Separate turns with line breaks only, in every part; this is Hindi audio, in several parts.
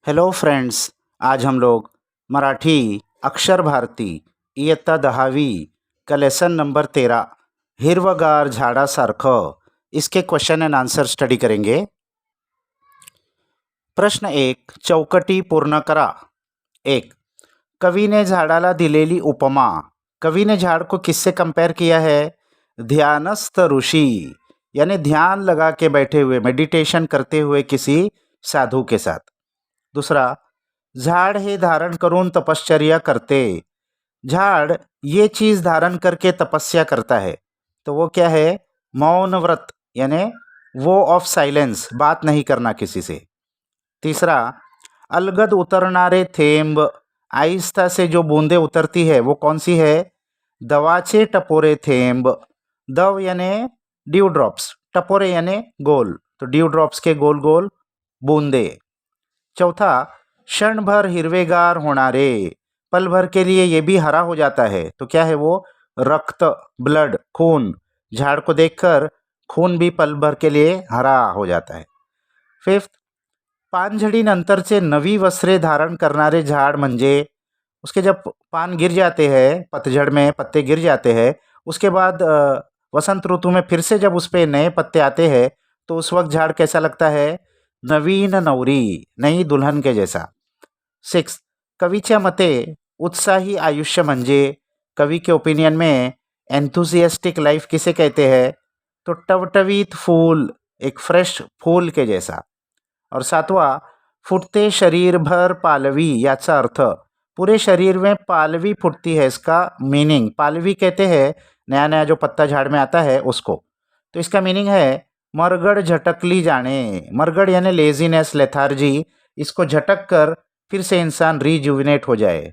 हेलो फ्रेंड्स, आज हम लोग मराठी अक्षर भारती इयत्ता 10वी का लेसन नंबर 13 हिरवगार झाडासारखं इसके क्वेश्चन एंड आंसर स्टडी करेंगे। प्रश्न 1, चौकटी पूर्ण करा। 1, कवि ने झाडाला दिलेली उपमा। कवि ने झाड़ को किससे कंपेयर किया है? ध्यानस्थ ऋषि, यानी ध्यान लगा के बैठे हुए, मेडिटेशन करते हुए किसी साधु के साथ। दूसरा, झाड़ हे धारण करून तपश्चर्या करते। झाड़ ये चीज धारण करके तपस्या करता है, तो वो क्या है? मौन व्रत, यानी वो ऑफ साइलेंस, बात नहीं करना किसी से। तीसरा, अलगद उतरनारे थेंब, आहिस्ता से जो बूंदे उतरती है वो कौन सी है? दवाचे टपोरे थेंब। दव यानी ड्यू ड्रॉप्स, टपोरे यानी गोल, तो ड्यू ड्रॉप्स के गोल गोल बूंदे। चौथा, क्षण भर हिरवेगार होनारे, पल भर के लिए ये भी हरा हो जाता है, तो क्या है वो? रक्त, ब्लड, खून। झाड़ को देखकर खून भी पल भर के लिए हरा हो जाता है। फिफ्थ, पानझडीनंतरचे नवी वस्त्रे धारण करणारे झाड़ म्हणजे उसके जब पान गिर जाते हैं, पतझड़ में पत्ते गिर जाते हैं, उसके बाद वसंत ऋतु में फिर से जब उस पे नए पत्ते आते हैं, तो उस वक्त झाड़ कैसा लगता है? नवीन नवरी, नई दुल्हन के जैसा। 6, कवीच्या मते उत्साही आयुष्य म्हणजे, कवि के ओपिनियन में एंथुसियास्टिक लाइफ किसे कहते हैं? तो टवटवीत फूल, एक फ्रेश फूल के जैसा। और 7वां, फुटते शरीर भर पालवी, याचा अर्थ पूरे शरीर में पालवी फुटती है, इसका मीनिंग, पालवी कहते हैं नया नया जो पत्ता झाड़ में आता है उसको, तो इसका मीनिंग है मरगड़ झटकली जाने। मरगड़ यानी लेजीनेस, लेथार्जी, इसको झटक कर फिर से इंसान रिजुविनेट हो जाए।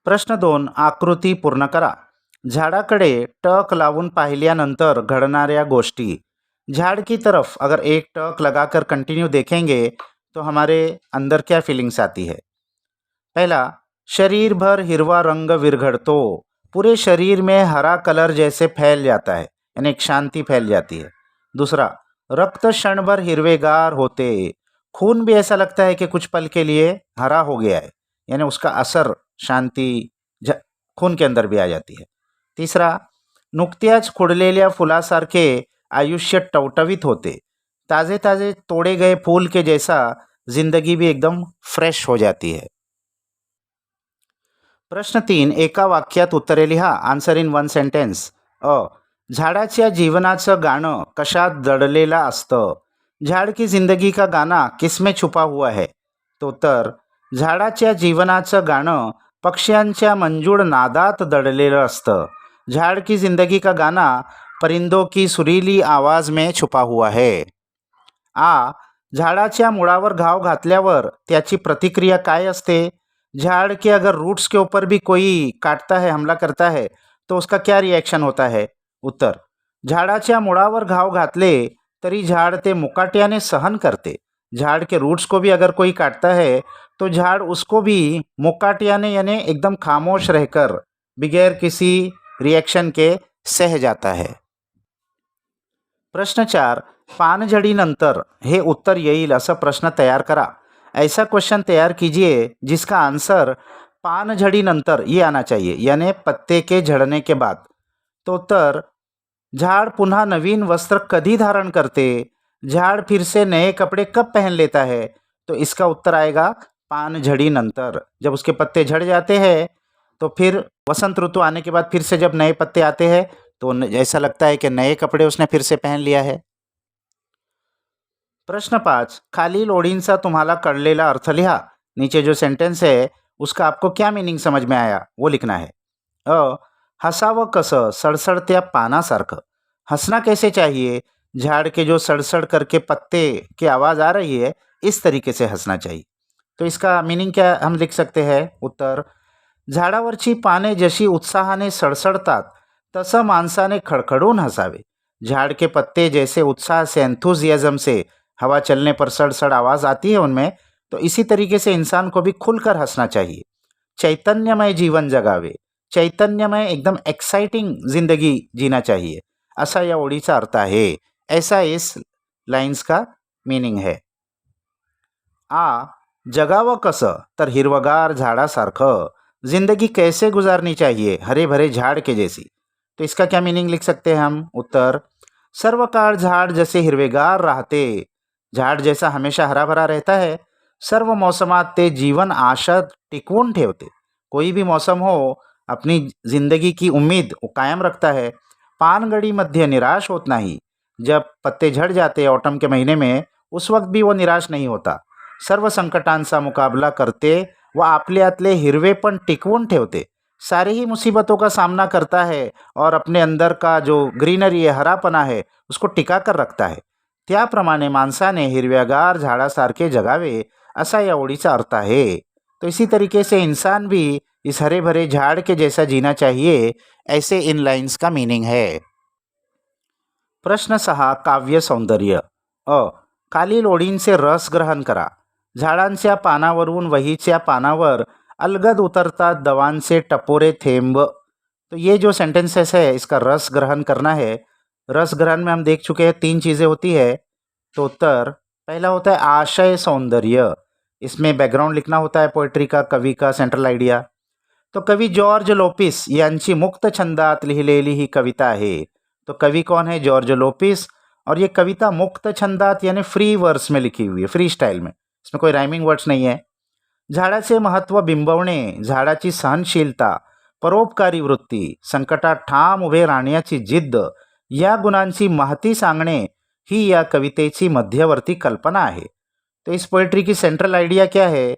प्रश्न 2, आकृती पूर्ण करा। झाडाकडे टक लावून पाहिल्यानंतर घडणाऱ्या गोष्टी। झाड़ की तरफ अगर एक टक लगाकर कंटिन्यू देखेंगे तो हमारे अंदर क्या फीलिंग्स आती है? पहला, शरीर भर हिरवा रंग विरघड़तो, पूरे शरीर में हरा कलर जैसे फैल जाता है, यानी एक शांति फैल जाती है। दूसरा, रक्त क्षण भर हिरवेगार होते, खून भी ऐसा लगता है कि कुछ पल के लिए हरा हो गया है, यानी उसका असर, शांति खून के अंदर भी आ जाती है। तीसरा, नुकत्याच खुडलेल्या फुलासारखे आयुष्य टवटवीत होते, ताजे ताजे तोड़े गए फूल के जैसा जिंदगी भी एकदम फ्रेश हो जाती है। प्रश्न 3, एका वाक्यात उत्तरे लिहा, आन्सर इन वन सेंटेन्स। झाडाच्या जीवनाचं गाणं कशात दडलेलं असतं? झाड़ की जिंदगी का गाना किसमें छुपा हुआ है? तो उत्तर, झाडाच्या जीवनाचं गाणं पक्ष्यांच्या मंजूळ नादात दडलेलं असतं। झाड़ की जिंदगी का गाना परिंदों की सुरीली आवाज में छुपा हुआ है। झाडाच्या मुळावर घाव घातल्यावर त्याची प्रतिक्रिया काय असते? झाड़ के अगर रूट्स के ऊपर भी कोई काटता है, हमला करता है, तो उसका क्या रिएक्शन होता है? उत्तर, झाडाच्या मुळावर घाव घातले तरी झाड़ ते मुकाट्याने सहन करते। झाड़ के रूट्स को भी अगर कोई काटता है तो झाड़ उसको भी मुकाट्याने, यानी एकदम खामोश रहकर, बगैर किसी रिएक्शन के सह जाता है। प्रश्न 4, पानझडीनंतर हे उत्तर येईल असं प्रश्न तैयार करा। ऐसा क्वेश्चन तैयार कीजिए जिसका आंसर पानझडीनंतर ये आना चाहिए, यानी पत्ते के झड़ने के बाद। तो उत्तर, झाड़ पुनः नवीन वस्त्र कभी धारण करते? झाड़ फिर से नए कपड़े कब पहन लेता है? तो इसका उत्तर आएगा पानझडीनंतर। जब उसके पत्ते झड़ जाते हैं तो फिर वसंत ऋतु आने के बाद फिर से जब नए पत्ते आते हैं तो ऐसा लगता है कि नए कपड़े उसने फिर से पहन लिया है। प्रश्न 5, खालील ओळींचा तुम्हाला कळलेला अर्थ लिहा। नीचे जो सेंटेंस है उसका आपको क्या मीनिंग समझ में आया वो लिखना है। हसावं कसं सड़सड़त्या पानासारखं, हंसना कैसे चाहिए? झाड़ के जो सड़सड़ करके पत्ते की आवाज़ आ रही है, इस तरीके से हंसना चाहिए। तो इसका मीनिंग क्या हम लिख सकते हैं? उत्तर, झाडावरची पाने जशी उत्साहाने सड़सड़तात तसं माणसाने खड़खड़ून हसावे। झाड़ के पत्ते जैसे उत्साह से, एंथुजियाज्म से हवा चलने पर सड़सड़ आवाज़ आती है उनमें, तो इसी तरीके से इंसान को भी खुलकर हंसना चाहिए। चैतन्यमय जीवन जगावे, चैतन्यमय एकदम एक्साइटिंग जिंदगी जीना चाहिए, ऐसा या ओळीचा अर्थ आहे। ऐसा इस लाइन्स का मीनिंग है। जगावं कसं तर हिरवगार झाडासारखं, जिंदगी कैसे गुजारनी चाहिए हरे भरे झाड़ के जैसी। तो इसका क्या मीनिंग लिख सकते हैं हम? उत्तर, सर्व काळ झाड जसे हिरवेगार राहते, झाड जैसा हमेशा हरा भरा रहता है, सर्व मौसमात ते जीवन आशा टिकवून ठेवते। कोई भी मौसम हो, अपनी जिंदगी की उम्मीद वो कायम रखता है, पानगड़ी मध्य निराश होत नाही। जब पत्ते झड़ जाते ऑटम के महीने में, उस वक्त भी वो निराश नहीं होता। सर्व संकटांचा मुकाबला करते व आपल्यातले हिरवेपण टिकवून ठेवते, सारी ही मुसीबतों का सामना करता है और अपने अंदर का जो ग्रीनरी है, हरापणा है, उसको टिका कर रखता है। त्याप्रमाणे माणसाने हिरव्यागार झाडासारखे जगावे, असा या ओळीचा अर्थ आहे। तो इसी तरीके से इंसान भी इस हरे भरे झाड़ के जैसा जीना चाहिए, ऐसे इन लाइन्स का मीनिंग है। प्रश्न 6, काव्य सौंदर्य। खालील ओळींचे रस ग्रहण करा। झाडांच्या पानावरून वहीच्या पानावर अलगद उतरतात दवांचे टपोरे थेंब। तो ये जो सेंटेंसेस है, इसका रस ग्रहण करना है। रस ग्रहण में हम देख चुके हैं 3 चीज़ें होती है। तो उत्तर पहला होता है आशय सौंदर्य। इसमें बैकग्राउंड लिखना होता है पोएट्री का, कवि का सेंट्रल आइडिया। तो कवी जॉर्ज लोपिस यांची मुक्त छंदात लिहिलेली ही कविता आहे। तो कवि कौन है? George Lopes. और ये कविता मुक्त छंदात यानी फ्री वर्स में लिखी हुई है, फ्री स्टाइल में, इसमें कोई राइमिंग वर्ड्स नहीं है। झाडाचे महत्त्व बिंबवणे, झाडाची सहनशीलता, परोपकारी वृत्ती, संकटात ठाम उभे राहण्याची जिद्द, या गुणांची महती सांगणे ही या कवितेची मध्यवर्ती कल्पना आहे। तो इस पोएट्री की सेंट्रल आइडिया क्या है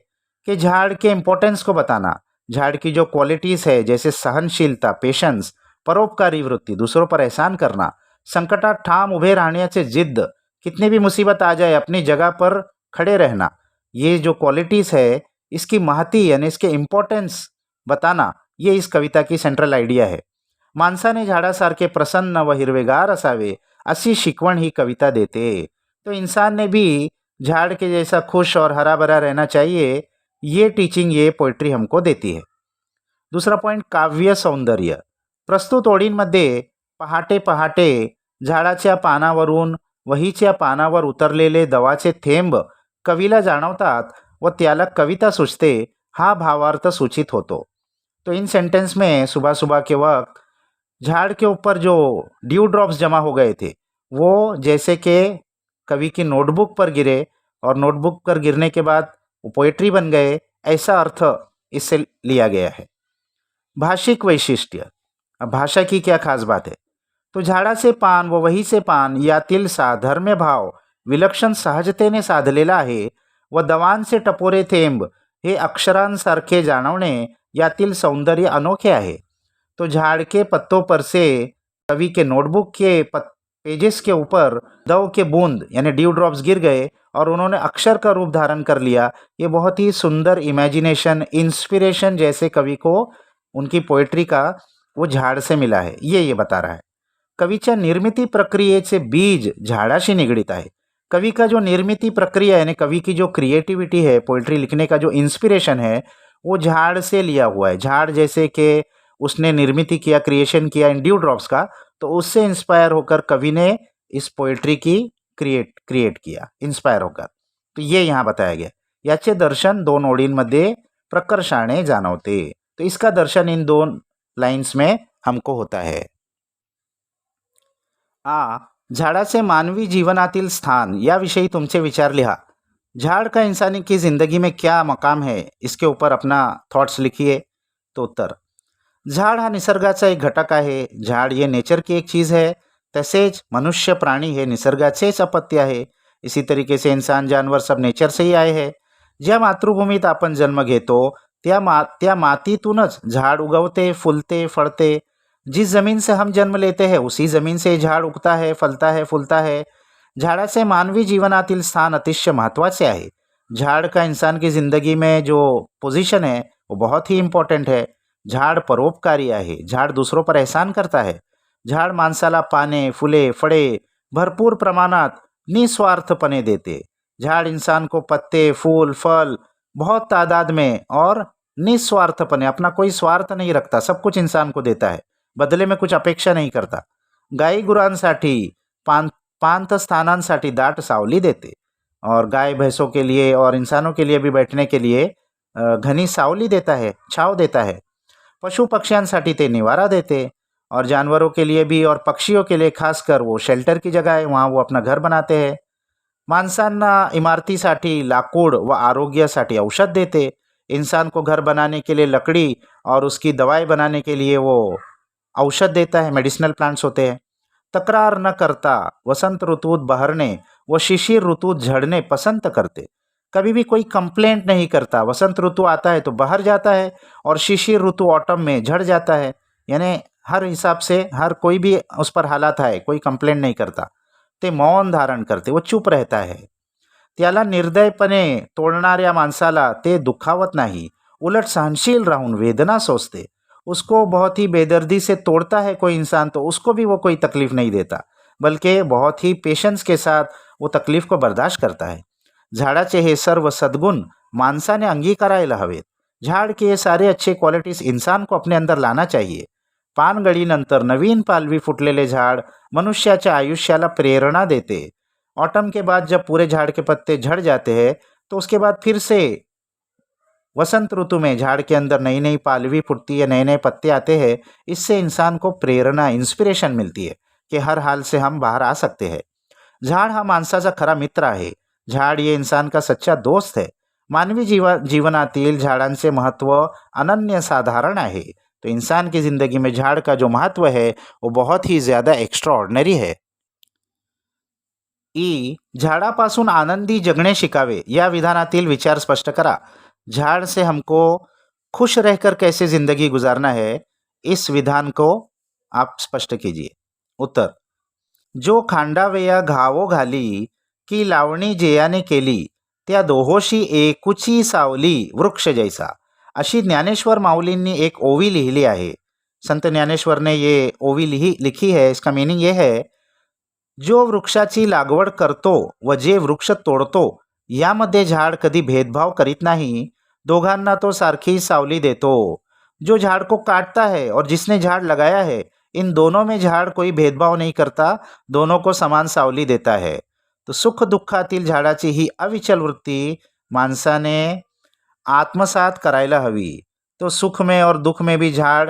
कि झाड़ के इम्पोर्टेंस को बताना, झाड़ की जो क्वालिटीज़ है जैसे सहनशीलता, पेशेंस, परोपकारी वृत्ति, दूसरों पर एहसान करना, संकटात ठाम उभे रहण्याचे जिद्द, कितनी भी मुसीबत आ जाए अपनी जगह पर खड़े रहना, ये जो क्वालिटीज़ है इसकी महती यानी इसके इम्पॉर्टन्स बताना, ये इस कविता की सेंट्रल आइडिया है। माणसाने झाडासारखे प्रसन्न व हिरवेगार असावे, अशी शिकवण ही कविता देते। तो इंसान ने भी झाड़ के जैसा खुश और हरा भरा रहना चाहिए, ये टीचिंग ये पोएट्री हमको देती है। दूसरा पॉइंट, काव्य सौंदर्य। प्रस्तुत ओळींमध्ये पहाटे पहाटे झाडाच्या पानावरून वहीच्या पानावर उतरलेले दवाचे थेंब कवीला जाणवतात व त्याला कविता सुचते, हा भावार्थ सूचित होतो। तो इन सेंटेंस में सुबह सुबह के वक्त झाड़ के ऊपर जो ड्यू ड्रॉप्स जमा हो गए थे, वो जैसे कि कवि की नोटबुक पर गिरे और नोटबुक पर गिरने के बाद वो पोएट्री बन गए, ऐसा अर्थ इससे लिया गया है। भाषिक वैशिष्ट्य। अब भाषा की क्या खास बात है? तो झाडाचे पान व वहीचे पान यातील साधर्म्य भाव विलक्षण सहजतेने साधलेला आहे व दवांचे टपोरे थेंब हे अक्षरांसारखे जाणवणे यातील सौंदर्य अनोखे आहे। तो झाड़ के पत्तों पर से कवि के नोटबुक के पेजेस के ऊपर दव के बूंद यानी ड्यू ड्रॉप्स गिर गए और उन्होंने अक्षर का रूप धारण कर लिया। ये बहुत ही सुंदर इमेजिनेशन, इंस्पिरेशन जैसे कवि को उनकी पोएट्री का वो झाड से मिला है, ये बता रहा है। कवीच्या निर्मिती प्रक्रियेचे बीज झाडाशी निगडित आहे। कवि का जो निर्मिती प्रक्रिया यानी कवि की जो क्रिएटिविटी है, पोएट्री लिखने का जो इंस्पिरेशन है, वो झाड़ से लिया हुआ है। झाड़ जैसे कि उसने निर्मिती किया, क्रिएशन किया इन ड्यू ड्रॉप्स का, तो उससे इंस्पायर होकर कवि ने इस पोएट्री की क्रिएट किया, इंस्पायर होकर। तो ये यहाँ बताया गया। याचे दर्शन 2 ओळींमध्ये प्रकर्षाने जाणवते। तो इसका दर्शन इन 2 लाइन्स में हमको होता है। झाडाचे मानवी जीवनातील स्थान याविषयी तुमचे विचार लिहा। झाड़ का इंसानी की ज़िंदगी में क्या मकाम है, इसके ऊपर अपना थॉट्स लिखिए। तो उत्तर, झाड हा निसर्गाचा एक घटक आहे। झाड ये नेचर की एक चीज़ है, तसेच मनुष्य प्राणी हे निसर्गाचेच अपत्य आहे। इसी तरीके से इंसान, जानवर सब नेचर से ही आए हैं। ज्या मातृभूमीत आपण जन्म घेतो त्या मातीतूनच झाड उगवते, फुलते, फळते। जिस ज़मीन से हम जन्म लेते हैं उसी ज़मीन से झाड उगता है, फलता है, फुलता है। झाडाचे मानवी जीवनातील स्थान अतिशय महत्त्वाचे आहे। झाड़ का इंसान की ज़िंदगी में जो पोजीशन है वो बहुत ही इम्पॉर्टंट है। झाड़ परोपकारी आहे, झाड़ दूसरों पर एहसान करता है। झाड़ माणसाला पाने, फुले, फळे भरपूर प्रमाणात निस्वार्थपणे देते। झाड़ इंसान को पत्ते, फूल, फल बहुत तादाद में और निस्वार्थपणे, अपना कोई स्वार्थ नहीं रखता, सब कुछ इंसान को देता है, बदले में कुछ अपेक्षा नहीं करता। गाई गुरांसाठी पांथस्थानांसाठी दाट सावली देते। और गाय भैंसों के लिए और इंसानों के लिए भी बैठने के लिए घनी सावली देता है, छाव देता है. पशु पक्ष्यांसाठी ते निवारा देते और जानवरों के लिए भी और पक्षियों के लिए खासकर वो शेल्टर की जगह है, वहाँ वो अपना घर बनाते हैं. माणसांना इमारतीसाठी लाकूड व आरोग्यासाठी औषध देते. इंसान को घर बनाने के लिए लकड़ी और उसकी दवाई बनाने के लिए वो औषध देता है, मेडिसिनल प्लांट्स होते हैं. तक्रार न करता वसंत ऋतुत बहरने व शिशिर ऋतुत झड़ने पसंद करते. कभी भी कोई कंप्लेंट नहीं करता. वसंत ऋतु आता है तो बहर जाता है और शिशिर ऋतु ऑटम में झड़ जाता है. यानी हर हिसाब से हर कोई भी उस पर हालात आहे, कोई कंप्लेंट नहीं करता. ते मौन धारण करते, वो चूप रहता है. त्याला निर्दयपणे तोडणाऱ्या माणसाला ते दुखावत नाही, उलट सहनशील राहून वेदना सोसते. उसको बहुत ही बेदर्दी से तोड़ता है कोई इंसान तो उसको भी वो कोई तकलीफ नहीं देता, बल्कि बहुत ही पेशेंस के साथ वो तकलीफ को बर्दाश्त करता है. झाडाचे हे सर्व सद्गुण माणसाने अंगीकारायला हवेत. झाड के ये सारे अच्छे क्वालिटीज इंसान को अपने अंदर लाना चाहिए. पानगळीनंतर नवीन पालवी फुटलेले झाड मनुष्याच्या आयुष्याला प्रेरणा देते. ऑटम के बाद जब पूरे झाड़ के पत्ते झड़ जाते हैं तो उसके बाद फिर से वसंत ऋतु में झाड़ के अंदर नई नई पालवी फुटती है, नए नए पत्ते आते हैं. इससे इंसान को प्रेरणा, इंस्पिरेशन मिलती है कि हर हाल से हम बाहर आ सकते हैं. झाड हा माणसाचा खरा मित्र आहे. झाड ये इंसान का सच्चा दोस्त है. मानवी जीवनातील झाडांचे महत्व अनन्यसाधारण आहे. तो इंसान की ज़िंदगी में झाड़ का जो महत्व है वो बहुत ही ज़्यादा एक्स्ट्राऑर्डिनरी है. झाडापासून आनंदी जगणे शिकावे या विधानातील विचार स्पष्ट करा. झाड़ से हमको खुश रहकर कैसे जिंदगी गुजारना है, इस विधान को आप स्पष्ट कीजिए. उत्तर: जो खांडावेया घावो घाली की लावणी जेयाने केली त्या दोहोशी एकुची सावली वृक्ष जैसा. अशी ज्ञानेश्वर माऊलींनी एक ओवी लिहिली आहे. संत ज्ञानेश्वर ने ये ओवी लिखी है. इसका मीनिंग ये है, जो वृक्षाची लागवड करतो व जे वृक्ष तोडतो यामध्ये झाड कधी भेदभाव करीत नाही. दोघांना तो सारखी सावली देतो. जो झाड़ को काटता है और जिसने झाड़ लगाया है, इन दोनों में झाड़ कोई भेदभाव नहीं करता, दोनों को समान सावली देता है. तो सुख दुःखातील झाडाची ही अविचल वृत्ती माणसाने आत्मसात करायला हवी. तो सुख में और दुख में भी झाड़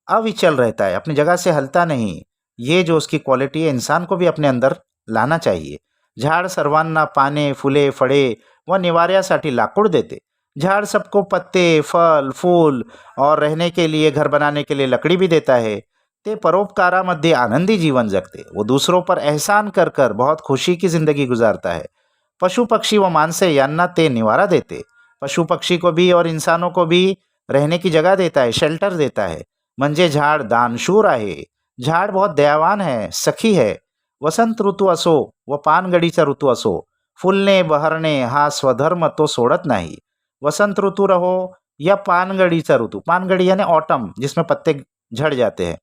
अविचल रहता है, अपनी जगह से हलता नहीं. ये जो उसकी क्वालिटी है इंसान को भी अपने अंदर लाना चाहिए. झाड़ सर्वांना पाने, फुले, फळे व निवाऱ्यासाठी लाकूड देते. झाड़ सबको पत्ते, फल, फूल और रहने के लिए, घर बनाने के लिए लकड़ी भी देता है. ते परोपकारामध्ये आनंदी जीवन जगते. वो दूसरों पर एहसान कर कर बहुत खुशी की ज़िंदगी गुजारता है. पशु पक्षी व माणसे यांना ते निवारा देते. पशु पक्षी को भी और इंसानों को भी रहने की जगह देता है, शेल्टर देता है. म्हणजे झाड़ दानशूर आहे. झाड़ बहुत दयावान है, सखी है. वसंत ऋतू असो व पानगडीचा ऋतू असो, फुलणे बहरणे हा स्वधर्म तो सोडत नाही. वसंत ऋतु रहो या पानगड़ीचा ऋतु, पानगड़ी यानी ऑटम जिसमें पत्ते झड़ जाते हैं,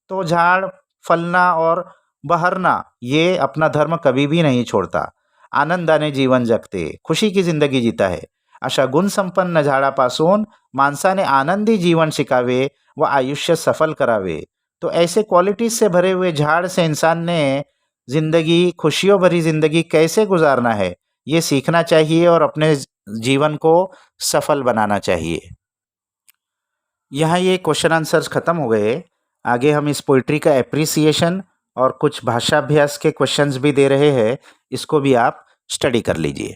तो झाड़ फलना और बहरना ये अपना धर्म कभी भी नहीं छोड़ता. आनंदाने जीवन जगते, खुशी की जिंदगी जीता है. अशा गुणसंपन्न झाडापासून माणसाने आनंदी जीवन शिकावे व आयुष्य सफल करावे. तो ऐसे क्वालिटीज से भरे हुए झाड़ से इंसान ने जिंदगी, खुशियों भरी जिंदगी कैसे गुजारना है ये सीखना चाहिए और अपने जीवन को सफल बनाना चाहिए. यहाँ ये क्वेश्चन आंसर्स ख़त्म हो गए. आगे हम इस पोइट्री का एप्रिसिएशन और कुछ भाषाभ्यास के क्वेश्चंस भी दे रहे हैं, इसको भी आप स्टडी कर लीजिए.